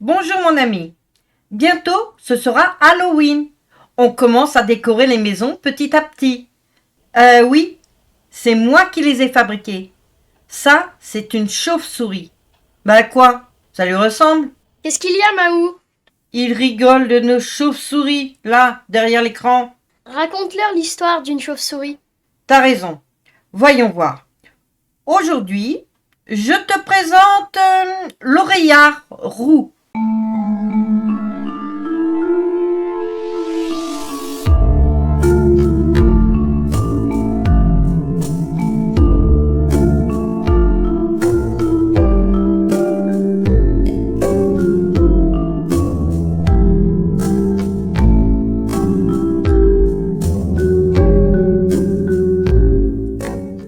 Bonjour mon ami. Bientôt, ce sera Halloween. On commence à décorer les maisons petit à petit. Oui, c'est moi qui les ai fabriquées. Ça, c'est une chauve-souris. Ben quoi? Ça lui ressemble? Qu'est-ce qu'il y a, Mahou? Il rigole de nos chauves-souris, là, derrière l'écran. Raconte-leur l'histoire d'une chauve-souris. T'as raison. Voyons voir. Aujourd'hui, je te présente l'oreillard roux.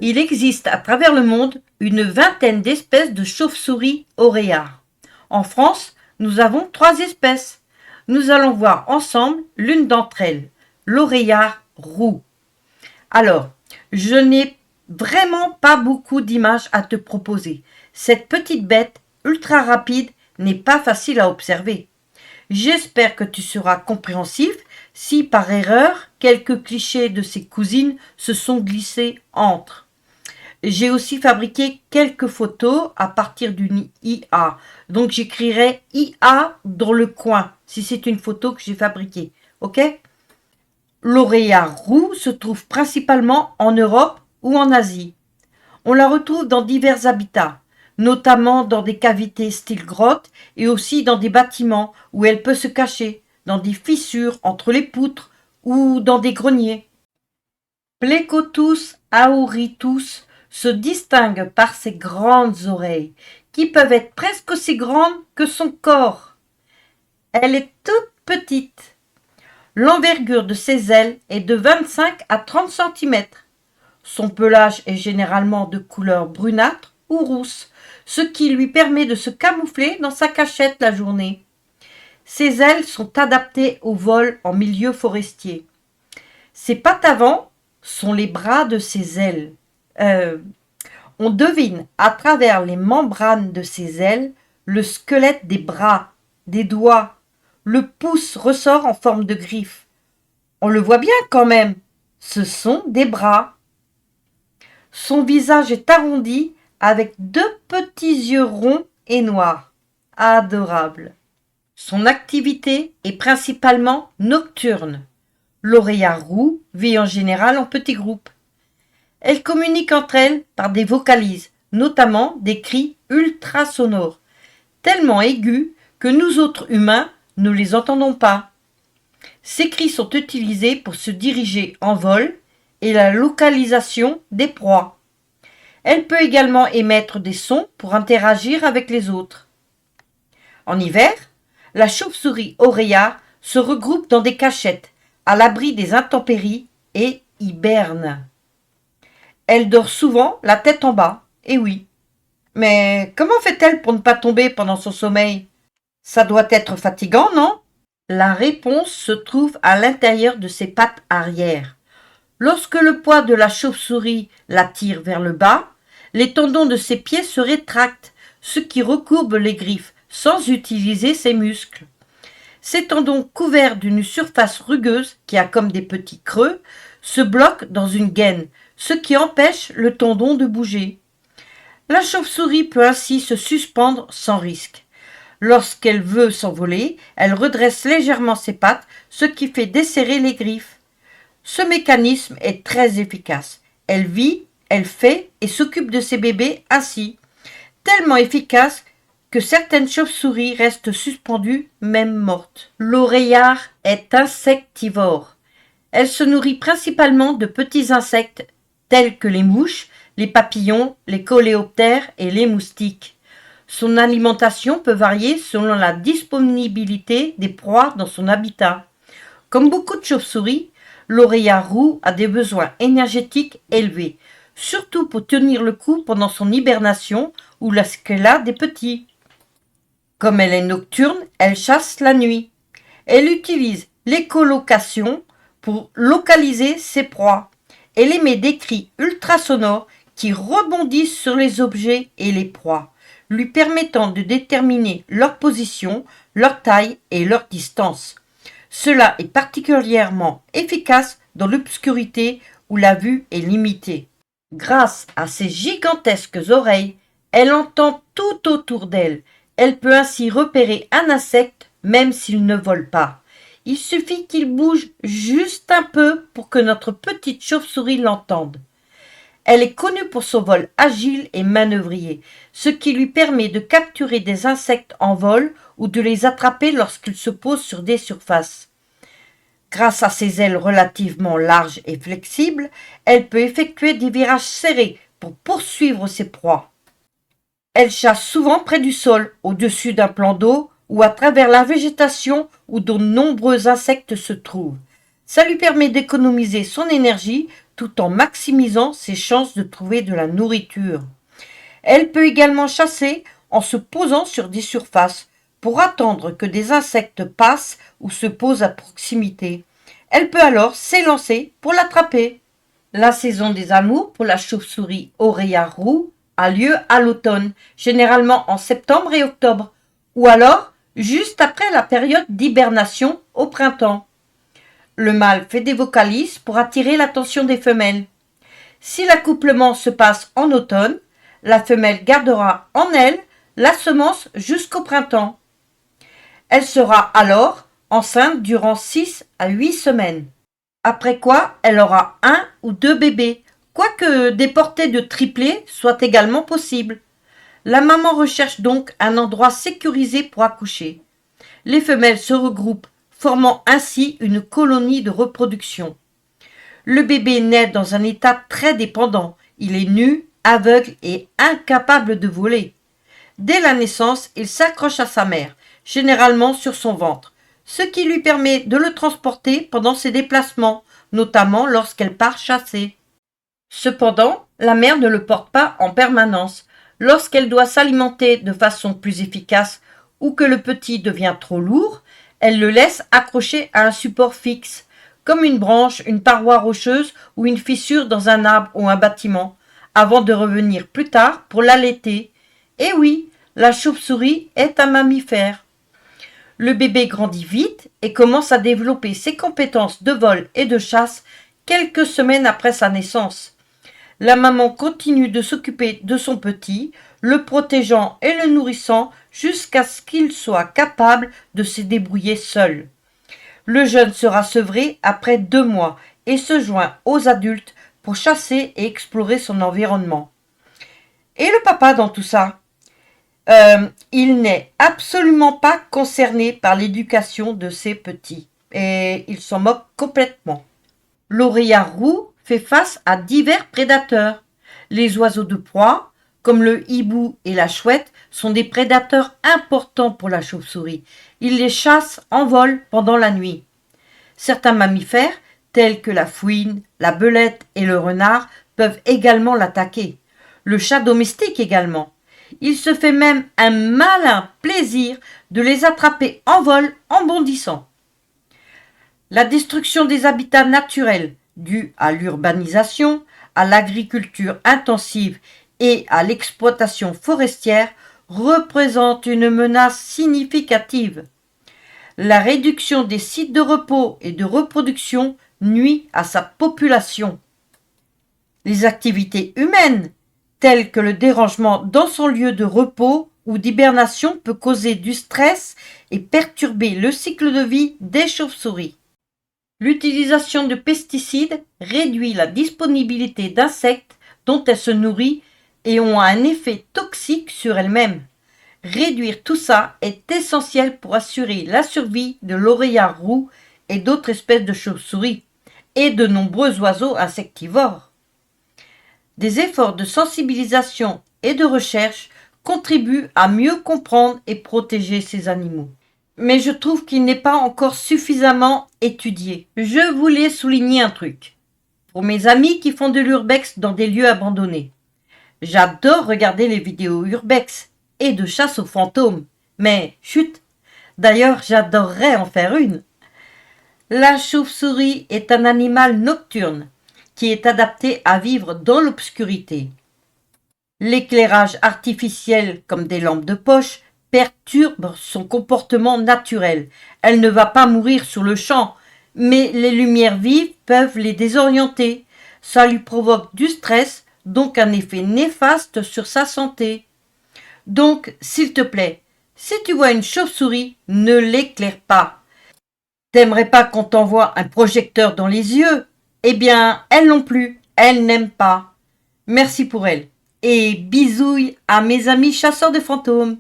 Il existe à travers le monde une vingtaine d'espèces de chauves-souris oreillards. En France, nous avons 3 espèces. Nous allons voir ensemble l'une d'entre elles, l'oreillard roux. Alors, je n'ai vraiment pas beaucoup d'images à te proposer. Cette petite bête ultra rapide n'est pas facile à observer. J'espère que tu seras compréhensif si par erreur quelques clichés de ses cousines se sont glissés entre. J'ai aussi fabriqué quelques photos à partir d'une IA. Donc j'écrirai IA dans le coin si c'est une photo que j'ai fabriquée. Ok? L'oreillard roux se trouve principalement en Europe ou en Asie. On la retrouve dans divers habitats, notamment dans des cavités style grotte et aussi dans des bâtiments où elle peut se cacher, dans des fissures entre les poutres ou dans des greniers. Plecotus auritus se distingue par ses grandes oreilles, qui peuvent être presque aussi grandes que son corps. Elle est toute petite. L'envergure de ses ailes est de 25 à 30 cm. Son pelage est généralement de couleur brunâtre ou rousse, ce qui lui permet de se camoufler dans sa cachette la journée. Ses ailes sont adaptées au vol en milieu forestier. Ses pattes avant sont les bras de ses ailes. On devine à travers les membranes de ses ailes le squelette des bras, des doigts. Le pouce ressort en forme de griffe. On le voit bien quand même. Ce sont des bras. Son visage est arrondi avec 2 petits yeux ronds et noirs. Adorable. Son activité est principalement nocturne. L'oreillard roux vit en général en petits groupes. Elles communiquent entre elles par des vocalises, notamment des cris ultrasonores, tellement aigus que nous autres humains ne les entendons pas. Ces cris sont utilisés pour se diriger en vol et la localisation des proies. Elle peut également émettre des sons pour interagir avec les autres. En hiver, la chauve-souris oreillard se regroupe dans des cachettes, à l'abri des intempéries et hiberne. Elle dort souvent la tête en bas, et oui. Mais comment fait-elle pour ne pas tomber pendant son sommeil? Ça doit être fatigant, non? La réponse se trouve à l'intérieur de ses pattes arrière. Lorsque le poids de la chauve-souris la tire vers le bas, les tendons de ses pieds se rétractent, ce qui recourbe les griffes, sans utiliser ses muscles. Ces tendons couverts d'une surface rugueuse qui a comme des petits creux se bloquent dans une gaine, ce qui empêche le tendon de bouger. La chauve-souris peut ainsi se suspendre sans risque. Lorsqu'elle veut s'envoler, elle redresse légèrement ses pattes, ce qui fait desserrer les griffes. Ce mécanisme est très efficace. Elle vit, elle fait et s'occupe de ses bébés ainsi, tellement efficace que certaines chauves-souris restent suspendues, même mortes. L'oreillard est insectivore. Elle se nourrit principalement de petits insectes tels que les mouches, les papillons, les coléoptères et les moustiques. Son alimentation peut varier selon la disponibilité des proies dans son habitat. Comme beaucoup de chauves-souris, l'oreillard roux a des besoins énergétiques élevés, surtout pour tenir le coup pendant son hibernation ou lorsqu'elle a des petits. Comme elle est nocturne, elle chasse la nuit. Elle utilise l'écholocation pour localiser ses proies. Elle émet des cris ultrasonores qui rebondissent sur les objets et les proies. lui permettant de déterminer leur position, leur taille et leur distance. Cela est particulièrement efficace dans l'obscurité où la vue est limitée. Grâce à ses gigantesques oreilles, elle entend tout autour d'elle. Elle peut ainsi repérer un insecte même s'il ne vole pas. Il suffit qu'il bouge juste un peu pour que notre petite chauve-souris l'entende. Elle est connue pour son vol agile et manœuvrier, ce qui lui permet de capturer des insectes en vol ou de les attraper lorsqu'ils se posent sur des surfaces. Grâce à ses ailes relativement larges et flexibles, elle peut effectuer des virages serrés pour poursuivre ses proies. Elle chasse souvent près du sol, au-dessus d'un plan d'eau ou à travers la végétation où de nombreux insectes se trouvent. Ça lui permet d'économiser son énergie tout en maximisant ses chances de trouver de la nourriture. Elle peut également chasser en se posant sur des surfaces pour attendre que des insectes passent ou se posent à proximité. Elle peut alors s'élancer pour l'attraper. La saison des amours pour la chauve-souris Oreilla roux a lieu à l'automne, généralement en septembre et octobre, ou alors juste après la période d'hibernation au printemps. Le mâle fait des vocalises pour attirer l'attention des femelles. Si l'accouplement se passe en automne, la femelle gardera en elle la semence jusqu'au printemps. Elle sera alors enceinte durant 6 à 8 semaines. Après quoi, elle aura 1 ou 2 bébés, quoique des portées de triplés soient également possibles. La maman recherche donc un endroit sécurisé pour accoucher. Les femelles se regroupent, formant ainsi une colonie de reproduction. Le bébé naît dans un état très dépendant. Il est nu, aveugle et incapable de voler. Dès la naissance, il s'accroche à sa mère, généralement sur son ventre, ce qui lui permet de le transporter pendant ses déplacements, notamment lorsqu'elle part chasser. Cependant, la mère ne le porte pas en permanence. Lorsqu'elle doit s'alimenter de façon plus efficace ou que le petit devient trop lourd, elle le laisse accroché à un support fixe, comme une branche, une paroi rocheuse ou une fissure dans un arbre ou un bâtiment, avant de revenir plus tard pour l'allaiter. Et oui, la chauve-souris est un mammifère. Le bébé grandit vite et commence à développer ses compétences de vol et de chasse quelques semaines après sa naissance. La maman continue de s'occuper de son petit, le protégeant et le nourrissant jusqu'à ce qu'il soit capable de se débrouiller seul. Le jeune sera sevré après 2 mois et se joint aux adultes pour chasser et explorer son environnement. Et le papa dans tout ça? Il n'est absolument pas concerné par l'éducation de ses petits et il s'en moque complètement. L'oreilla roux fait face à divers prédateurs. Les oiseaux de proie, comme le hibou et la chouette, sont des prédateurs importants pour la chauve-souris. Ils les chassent en vol pendant la nuit. Certains mammifères, tels que la fouine, la belette et le renard, peuvent également l'attaquer. Le chat domestique également. Il se fait même un malin plaisir de les attraper en vol en bondissant. La destruction des habitats naturels, due à l'urbanisation, à l'agriculture intensive et à l'exploitation forestière, représente une menace significative. La réduction des sites de repos et de reproduction nuit à sa population. Les activités humaines, telles que le dérangement dans son lieu de repos ou d'hibernation, peut causer du stress et perturber le cycle de vie des chauves-souris. L'utilisation de pesticides réduit la disponibilité d'insectes dont elles se nourrissent et ont un effet toxique sur elles-mêmes. Réduire tout ça est essentiel pour assurer la survie de l'oreilla roux et d'autres espèces de chauves-souris et de nombreux oiseaux insectivores. Des efforts de sensibilisation et de recherche contribuent à mieux comprendre et protéger ces animaux. Mais je trouve qu'il n'est pas encore suffisamment étudié. Je voulais souligner un truc. Pour mes amis qui font de l'urbex dans des lieux abandonnés. J'adore regarder les vidéos urbex et de chasse aux fantômes. Mais chut, d'ailleurs j'adorerais en faire une. La chauve-souris est un animal nocturne qui est adapté à vivre dans l'obscurité. L'éclairage artificiel, comme des lampes de poche, perturbe son comportement naturel. Elle ne va pas mourir sur le champ, mais les lumières vives peuvent les désorienter. Ça lui provoque du stress, donc un effet néfaste sur sa santé. Donc, s'il te plaît, si tu vois une chauve-souris, ne l'éclaire pas. T'aimerais pas qu'on t'envoie un projecteur dans les yeux? Eh bien, elle non plus, elle n'aime pas. Merci pour elle. Et bisouilles à mes amis chasseurs de fantômes.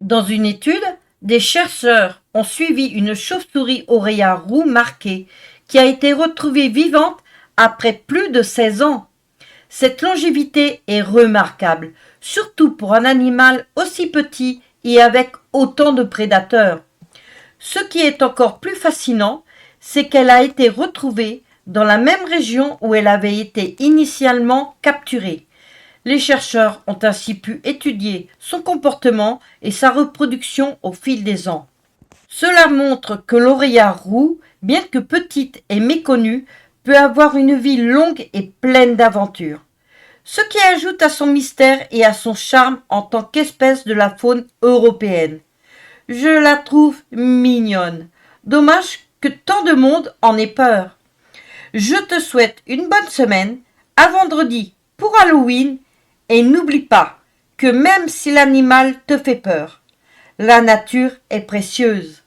Dans une étude, des chercheurs ont suivi une chauve-souris oreillard roux marquée qui a été retrouvée vivante après plus de 16 ans. Cette longévité est remarquable, surtout pour un animal aussi petit et avec autant de prédateurs. Ce qui est encore plus fascinant, c'est qu'elle a été retrouvée dans la même région où elle avait été initialement capturée. Les chercheurs ont ainsi pu étudier son comportement et sa reproduction au fil des ans. Cela montre que l'oreillard roux, bien que petite et méconnue, peut avoir une vie longue et pleine d'aventures. Ce qui ajoute à son mystère et à son charme en tant qu'espèce de la faune européenne. Je la trouve mignonne. Dommage que tant de monde en ait peur. Je te souhaite une bonne semaine, à vendredi pour Halloween, et n'oublie pas que même si l'animal te fait peur, la nature est précieuse.